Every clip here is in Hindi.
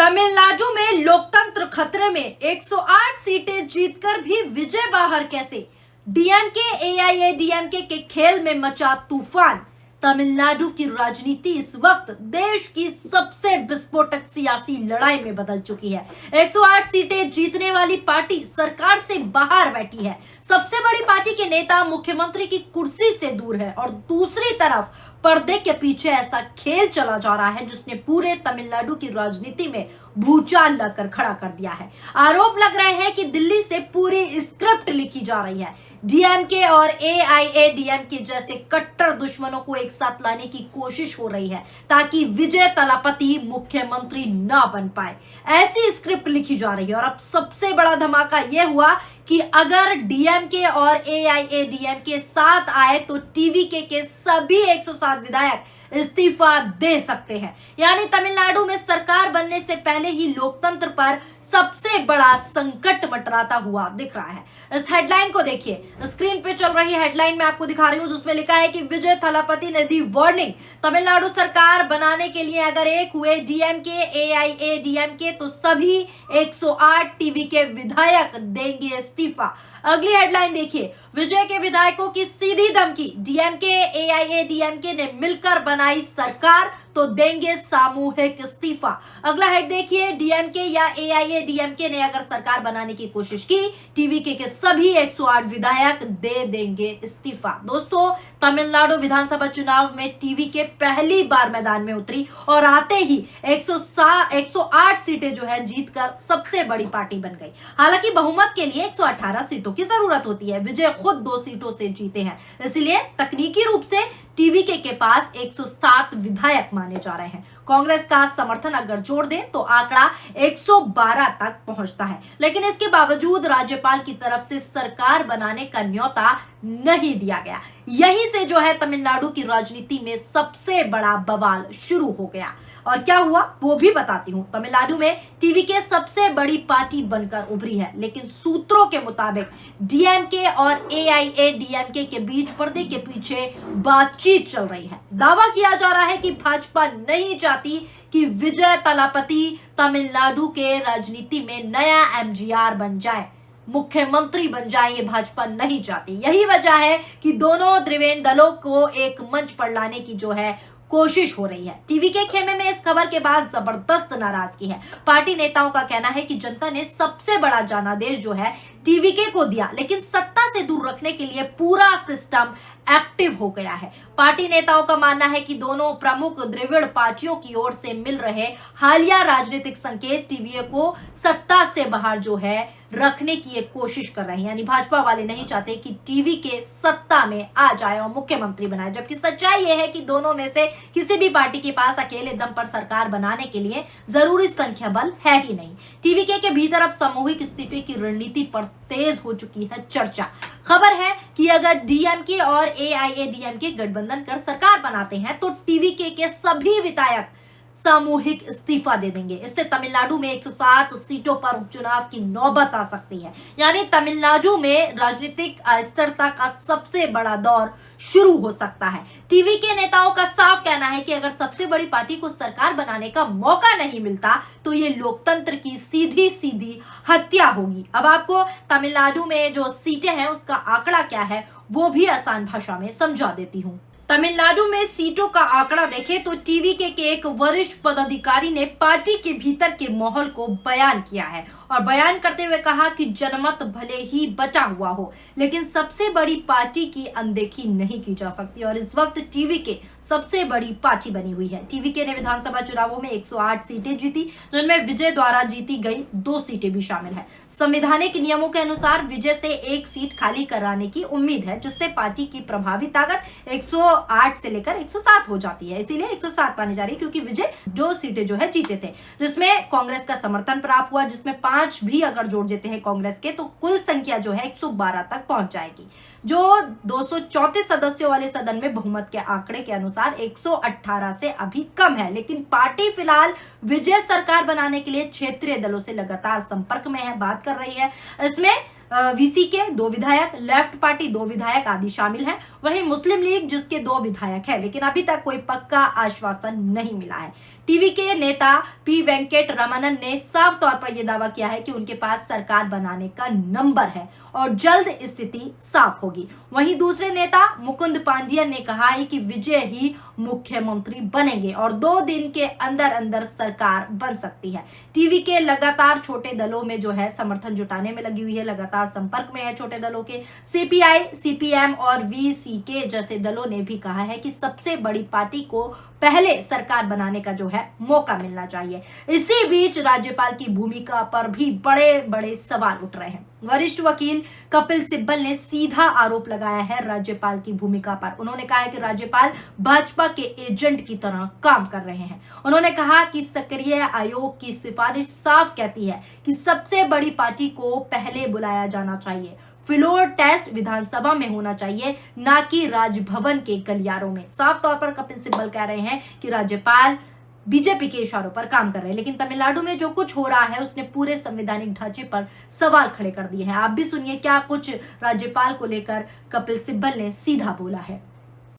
तमिलनाडु में लोकतंत्र खतरे में 108 सीटें जीतकर भी विजय बाहर कैसे? डीएमके एआईएडीएमके के खेल में मचा तूफान। तमिलनाडु की राजनीति इस वक्त देश की सबसे विस्फोटक सियासी लड़ाई में बदल चुकी है। 108 सीटें जीतने वाली पार्टी सरकार से बाहर बैठी है। सबसे बड़ी पार्टी के नेता मुख्यमंत्री की कुर्सी से दूर है और दूसरी तरफ पर्दे के पीछे ऐसा खेल चला जा रहा है जिसने पूरे तमिलनाडु की राजनीति में भूचाल लाकर खड़ा कर दिया है। आरोप लग रहे हैं कि दिल्ली से पूरी स्क्रिप्ट लिखी जा रही है। डीएमके और एआईएडीएमके जैसे कट्टर दुश्मनों को एक साथ लाने की कोशिश हो रही है ताकि विजय तलापति मुख्यमंत्री ना बन पाए। ऐसी स्क्रिप्ट लिखी जा रही है और अब सबसे बड़ा धमाका यह हुआ कि अगर डीएमके और एआईएडीएमके साथ आए तो टीवीके के सभी 107 विधायक इस्तीफा दे सकते हैं। यानी तमिलनाडु में सरकार बनने से पहले ही लोकतंत्र पर सबसे बड़ा संकट मंडराता हुआ दिख रहा है। इस हेडलाइन को देखिए, स्क्रीन पे चल रही हेडलाइन मैं आपको दिखा रही हूं जिसमें लिखा है कि विजय थलापति ने दी वार्निंग। तमिलनाडु सरकार बनाने के लिए अगर एक हुए डीएमके एआईएडीएमके तो सभी 108 टीवी के विधायक देंगे इस्तीफा। अगली हेडलाइन देखिए, विजय के विधायकों की सीधी धमकी। डीएमके एआईएडीएमके ने मिलकर बनाई सरकार तो देंगे सामूहिक इस्तीफा। अगला हेड देखिए, डीएमके या एआईएडीएमके ने अगर सरकार बनाने की कोशिश की टीवीके के सभी 108 विधायक दे देंगे इस्तीफा। दोस्तों, तमिलनाडु विधानसभा चुनाव में टीवीके पहली बार मैदान में उतरी और आते ही 108 सीटें जो है जीतकर सबसे बड़ी पार्टी बन गई। हालांकि बहुमत के लिए 118 सीटों की जरूरत होती है। विजय खुद 2 सीटों से जीते हैं, इसलिए तकनीकी रूप से टीवीके के पास 107 विधायक माने जा रहे हैं। कांग्रेस का समर्थन अगर जोड़ दें तो आंकड़ा 112 तक पहुंचता है, लेकिन इसके बावजूद राज्यपाल की तरफ से सरकार बनाने का न्योता नहीं दिया गया। यहीं से जो है तमिलनाडु की राजनीति में सबसे बड़ा बवाल शुरू हो गया। और क्या हुआ वो भी बताती हूं। तमिलनाडु में टीवीके सबसे बड़ी पार्टी बनकर उभरी है, लेकिन सूत्रों के मुताबिक डीएमके और एआईएडीएमके के बीच पर्दे के पीछे बातचीत चल रही है। दावा किया जा रहा है कि भाजपा नहीं चाहती कि विजय तलापति तमिलनाडु के राजनीति में नया एमजीआर बन जाए, मुख्यमंत्री बन जाए। ये भाजपा नहीं चाहती। यही वजह है कि दोनों त्रिवेणी दलों को एक मंच पर लाने की जो है कोशिश हो रही है। टीवीके खेमे में इस खबर के बाद जबरदस्त नाराजगी है। पार्टी नेताओं का कहना है कि जनता ने सबसे बड़ा जनादेश जो है टीवीके को दिया, लेकिन सत्ता से दूर रखने के लिए पूरा सिस्टम एक्टिव हो गया है। पार्टी नेताओं का मानना है कि दोनों प्रमुख द्रविड़ पार्टियों की ओर से मिल रहे हालिया राजनीतिक संकेत टीवीके को सत्ता से बाहर जो है रखने की एक कोशिश कर रहे हैं। यानी भाजपा वाले नहीं चाहते कि टीवीके सत्ता में आ जाए और मुख्यमंत्री बनाए, जबकि सच्चाई यह है कि दोनों में से किसी भी पार्टी के पास अकेले दम पर सरकार बनाने के लिए जरूरी संख्या बल है ही नहीं। टीवीके के भीतर अब सामूहिक इस्तीफे की रणनीति पर तेज हो चुकी है चर्चा। खबर है कि अगर डीएमके और एआईएडीएमके गठबंधन कर सरकार बनाते हैं तो टीवीके के सभी विधायक सामूहिक इस्तीफा दे देंगे। इससे तमिलनाडु में 107 सीटों पर उपचुनाव की नौबत आ सकती है। यानी तमिलनाडु में राजनीतिक अस्थिरता का सबसे बड़ा दौर शुरू हो सकता है। टीवी के नेताओं का साफ कहना है कि अगर सबसे बड़ी पार्टी को सरकार बनाने का मौका नहीं मिलता तो ये लोकतंत्र की सीधी सीधी हत्या होगी। अब आपको तमिलनाडु में जो सीटें हैं उसका आंकड़ा क्या है वो भी आसान भाषा में समझा देती हूँ। तमिलनाडु में सीटों का आंकड़ा देखें तो टीवीके के एक वरिष्ठ पदाधिकारी ने पार्टी के भीतर के माहौल को बयान किया है और बयान करते हुए कहा कि जनमत भले ही बचा हुआ हो, लेकिन सबसे बड़ी पार्टी की अनदेखी नहीं की जा सकती और इस वक्त टीवीके सबसे बड़ी पार्टी बनी हुई है। टीवीके ने विधानसभा चुनावों में 108 सीटें जीती, जिनमें विजय द्वारा जीती गई 2 सीटें भी शामिल है। संवैधानिक नियमों के अनुसार विजय से 1 सीट खाली कराने की उम्मीद है, जिससे पार्टी की प्रभावी ताकत 108 से लेकर 107 हो जाती है। इसीलिए 107 मानी जा रही है क्योंकि विजय 2 सीटें जो है जीते थे, जिसमें कांग्रेस का समर्थन प्राप्त हुआ, जिसमें 5 भी अगर जोड़ देते हैं कांग्रेस के तो कुल संख्या जो है 112 तक पहुंच जाएगी। जो 234 सदस्यों वाले सदन में बहुमत के आंकड़े के अनुसार 118 से अभी कम है, लेकिन पार्टी फिलहाल विजय सरकार बनाने के लिए क्षेत्रीय दलों से लगातार संपर्क में है, बात कर रही है। इसमें वीसी के 2 विधायक, लेफ्ट पार्टी 2 विधायक आदि शामिल हैं। वहीं मुस्लिम लीग जिसके 2 विधायक हैं, लेकिन अभी तक कोई पक्का आश्वासन नहीं मिला है। टीवी के नेता पी वेंकट रमनन ने साफ तौर पर यह दावा किया है कि उनके पास सरकार बनाने का नंबर है और जल्द स्थिति साफ होगी। वहीं दूसरे नेता मुकुंद पांडियन ने कहा है कि विजय ही मुख्यमंत्री बनेंगे और 2 दिन के अंदर अंदर सरकार बन सकती है। टीवी के लगातार छोटे दलों में जो है समर्थन जुटाने में लगी हुई है, लगातार संपर्क में है छोटे दलों के। सीपीआई, सीपीएम और वीसीके जैसे दलों ने भी कहा है कि सबसे बड़ी पार्टी को पहले सरकार बनाने का जो है मौका मिलना चाहिए। इसी बीच राज्यपाल की भूमिका पर भी बड़े बड़े सवाल उठ रहे हैं। वरिष्ठ वकील कपिल सिब्बल ने सीधा आरोप लगाया है राज्यपाल की भूमिका पर। उन्होंने कहा है कि राज्यपाल भाजपा के एजेंट की तरह काम कर रहे हैं। उन्होंने कहा कि सक्रिय आयोग की सिफारिश साफ कहती है कि सबसे बड़ी पार्टी को पहले बुलाया जाना चाहिए। फ्लोर टेस्ट विधानसभा में होना चाहिए, ना कि राजभवन के गलियारों में। साफ तौर पर कपिल सिब्बल कह रहे हैं कि राज्यपाल बीजेपी के इशारों पर काम कर रहे हैं, लेकिन तमिलनाडु में जो कुछ हो रहा है उसने पूरे संवैधानिक ढांचे पर सवाल खड़े कर दिए हैं। आप भी सुनिए क्या कुछ राज्यपाल को लेकर कपिल सिब्बल ने सीधा बोला है।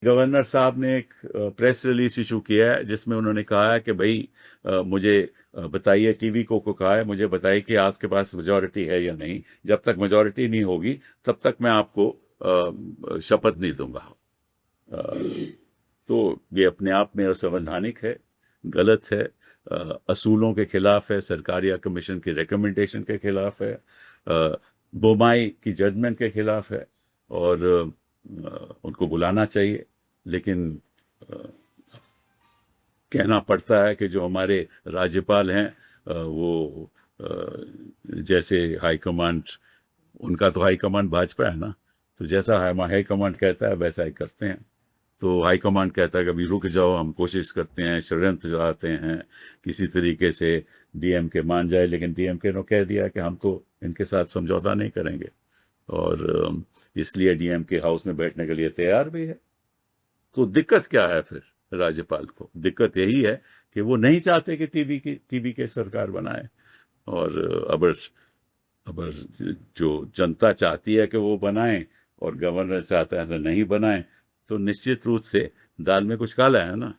गवर्नर साहब ने एक प्रेस रिलीज इशू किया है जिसमें उन्होंने कहा है कि भाई मुझे बताइए, टीवी को कहा है मुझे बताइए कि आपके पास मेजॉरिटी है या नहीं। जब तक मेजॉरिटी नहीं होगी तब तक मैं आपको शपथ नहीं दूंगा। तो ये अपने आप में असंवैधानिक है, गलत है, असूलों के खिलाफ है, सरकारिया कमीशन की रिकमेंडेशन के खिलाफ है, बोमाई की जजमेंट के खिलाफ है और उनको बुलाना चाहिए। लेकिन कहना पड़ता है कि जो हमारे राज्यपाल हैं वो जैसे हाईकमांड, उनका तो हाईकमांड भाजपा है ना, तो जैसा हाईकमांड कहता है वैसा ही करते हैं। तो हाईकमांड कहता है कि अभी रुक जाओ, हम कोशिश करते हैं, षड्यंत्र चलाते हैं, किसी तरीके से डीएमके मान जाए। लेकिन डीएमके ने कह दिया कि हम तो इनके साथ समझौता नहीं करेंगे और इसलिए डीएमके हाउस में बैठने के लिए तैयार भी है। तो दिक्कत क्या है फिर राज्यपाल को? दिक्कत यही है कि वो नहीं चाहते कि टीवी के सरकार बनाए। और अब जो जनता चाहती है कि वो बनाए और गवर्नर चाहता है तो नहीं बनाए, तो निश्चित रूप से दाल में कुछ काला है ना।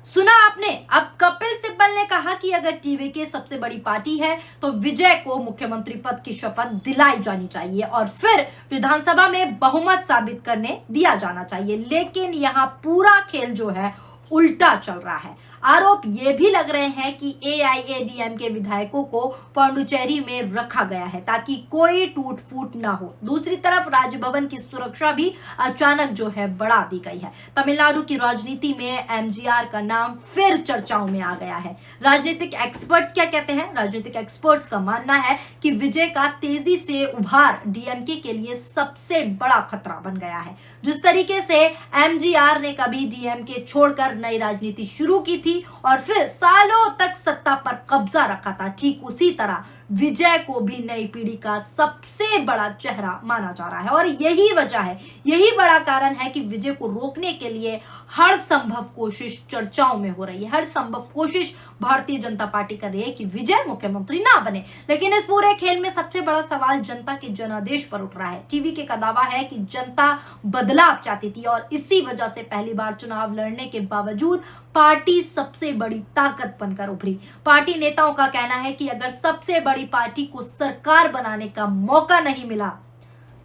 सुना आपने। अब कपिल सिब्बल ने कहा कि अगर टीवी के सबसे बड़ी पार्टी है तो विजय को मुख्यमंत्री पद की शपथ दिलाई जानी चाहिए और फिर विधानसभा में बहुमत साबित करने दिया जाना चाहिए। लेकिन यहाँ पूरा खेल जो है उल्टा चल रहा है। आरोप ये भी लग रहे हैं कि एआईएडीएमके विधायकों को पांडुचेरी में रखा गया है ताकि कोई टूट फूट ना हो। दूसरी तरफ राजभवन की सुरक्षा भी अचानक जो है बढ़ा दी गई है। तमिलनाडु की राजनीति में एमजीआर का नाम फिर चर्चाओं में आ गया है। राजनीतिक एक्सपर्ट्स क्या कहते हैं? राजनीतिक एक्सपर्ट्स का मानना है कि विजय का तेजी से उभार डीएमके के लिए सबसे बड़ा खतरा बन गया है। जिस तरीके से एमजीआर ने कभी डीएमके छोड़कर नई राजनीति शुरू की थी और फिर सालों तक सत्ता पर कब्जा रखा था, ठीक उसी तरह विजय को भी नई पीढ़ी का सबसे बड़ा चेहरा माना जा रहा है। और यही वजह है, यही बड़ा कारण है कि विजय को रोकने के लिए हर संभव कोशिश चर्चाओं में हो रही है। हर संभव कोशिश भारतीय जनता पार्टी कर रही है कि विजय मुख्यमंत्री ना बने। लेकिन इस पूरे खेल में सबसे बड़ा सवाल जनता के जनादेश पर उठ रहा है। टीवी का दावा है कि जनता बदलाव चाहती थी और इसी वजह से पहली बार चुनाव लड़ने के बावजूद पार्टी सबसे बड़ी ताकत बनकर उभरी। पार्टी नेताओं का कहना है कि अगर सबसे बड़ी पार्टी को सरकार बनाने का मौका नहीं मिला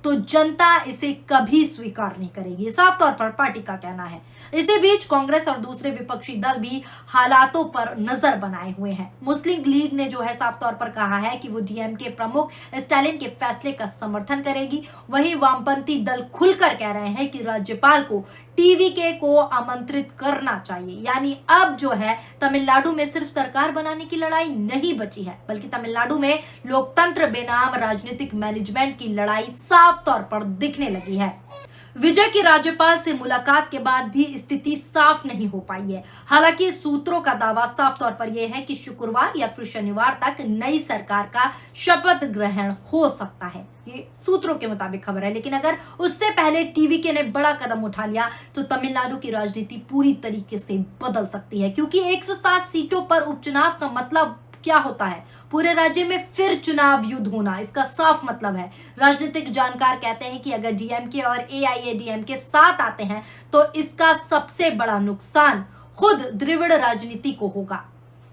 तो जनता इसे कभी स्वीकार नहीं करेगी। साफ तौर पर पार्टी का कहना है। इसी बीच कांग्रेस और दूसरे विपक्षी दल भी हालातों पर नजर बनाए हुए हैं। मुस्लिम लीग ने जो है साफ तौर पर कहा है कि वो डीएमके प्रमुख स्टालिन के फैसले का समर्थन करेगी। वहीं वामपंथी दल खुलकर कह रहे हैं कि राज्यपाल को टीवीके को आमंत्रित करना चाहिए। यानी अब जो है तमिलनाडु में सिर्फ सरकार बनाने की लड़ाई नहीं बची है, बल्कि तमिलनाडु में लोकतंत्र बेनाम राजनीतिक मैनेजमेंट की लड़ाई साफ तौर पर दिखने लगी है। विजय की राज्यपाल से मुलाकात के बाद भी स्थिति साफ नहीं हो पाई है। हालांकि सूत्रों का दावा साफ तौर पर यह है कि शुक्रवार या फिर शनिवार तक नई सरकार का शपथ ग्रहण हो सकता है। ये सूत्रों के मुताबिक खबर है। लेकिन अगर उससे पहले टीवीके ने बड़ा कदम उठा लिया तो तमिलनाडु की राजनीति पूरी तरीके से बदल सकती है, क्योंकि 107 सीटों पर उपचुनाव का मतलब क्या होता है? पूरे राज्य में फिर चुनाव युद्ध होना, इसका साफ मतलब है। राजनीतिक जानकार कहते हैं कि अगर डीएमके और एआईएडीएमके साथ आते हैं तो इसका सबसे बड़ा नुकसान खुद द्रविड़ राजनीति को होगा,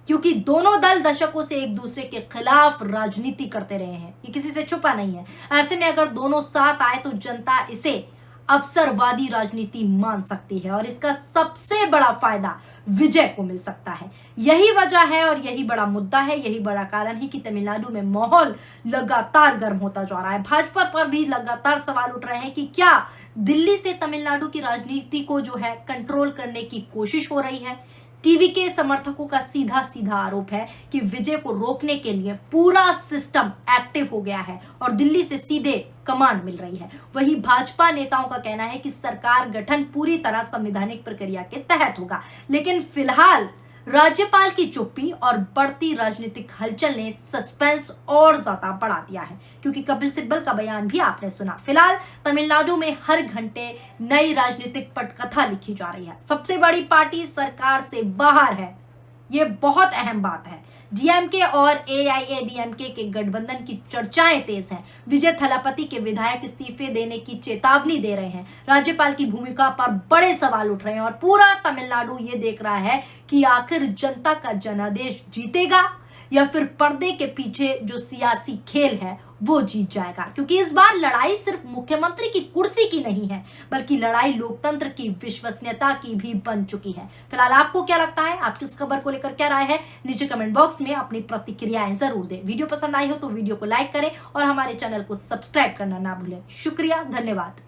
क्योंकि दोनों दल दशकों से एक दूसरे के खिलाफ राजनीति करते रहे हैं, ये किसी से छुपा नहीं है। ऐसे में अगर दोनों साथ आए तो जनता इसे अवसरवादी राजनीति मान सकती है और इसका सबसे बड़ा फायदा विजय को मिल सकता है। यही वजह है और यही बड़ा मुद्दा है, यही बड़ा कारण है कि तमिलनाडु में माहौल लगातार गर्म होता जा रहा है। भाजपा पर भी लगातार सवाल उठ रहे हैं कि क्या दिल्ली से तमिलनाडु की राजनीति को जो है कंट्रोल करने की कोशिश हो रही है। टीवी के समर्थकों का सीधा सीधा आरोप है कि विजय को रोकने के लिए पूरा सिस्टम एक्टिव हो गया है और दिल्ली से सीधे कमांड मिल रही है। वहीं भाजपा नेताओं का कहना है कि सरकार गठन पूरी तरह संवैधानिक प्रक्रिया के तहत होगा, लेकिन फिलहाल राज्यपाल की चुप्पी और बढ़ती राजनीतिक हलचल ने सस्पेंस और ज्यादा बढ़ा दिया है, क्योंकि कपिल सिब्बल का बयान भी आपने सुना। फिलहाल तमिलनाडु में हर घंटे नई राजनीतिक पटकथा लिखी जा रही है। सबसे बड़ी पार्टी सरकार से बाहर है, ये बहुत अहम बात है। डीएमके और एआईएडीएमके के गठबंधन की चर्चाएं तेज हैं। विजय थलापति के विधायक इस्तीफे देने की चेतावनी दे रहे हैं। राज्यपाल की भूमिका पर बड़े सवाल उठ रहे हैं और पूरा तमिलनाडु ये देख रहा है कि आखिर जनता का जनादेश जीतेगा या फिर पर्दे के पीछे जो सियासी खेल है वो जीत जाएगा, क्योंकि इस बार लड़ाई सिर्फ मुख्यमंत्री की कुर्सी की नहीं है, बल्कि लड़ाई लोकतंत्र की विश्वसनीयता की भी बन चुकी है। फिलहाल आपको क्या लगता है? आपकी इस खबर को लेकर क्या राय है? नीचे कमेंट बॉक्स में अपनी प्रतिक्रियाएं जरूर दें। वीडियो पसंद आई हो तो वीडियो को लाइक करें और हमारे चैनल को सब्सक्राइब करना ना भूलें। शुक्रिया, धन्यवाद।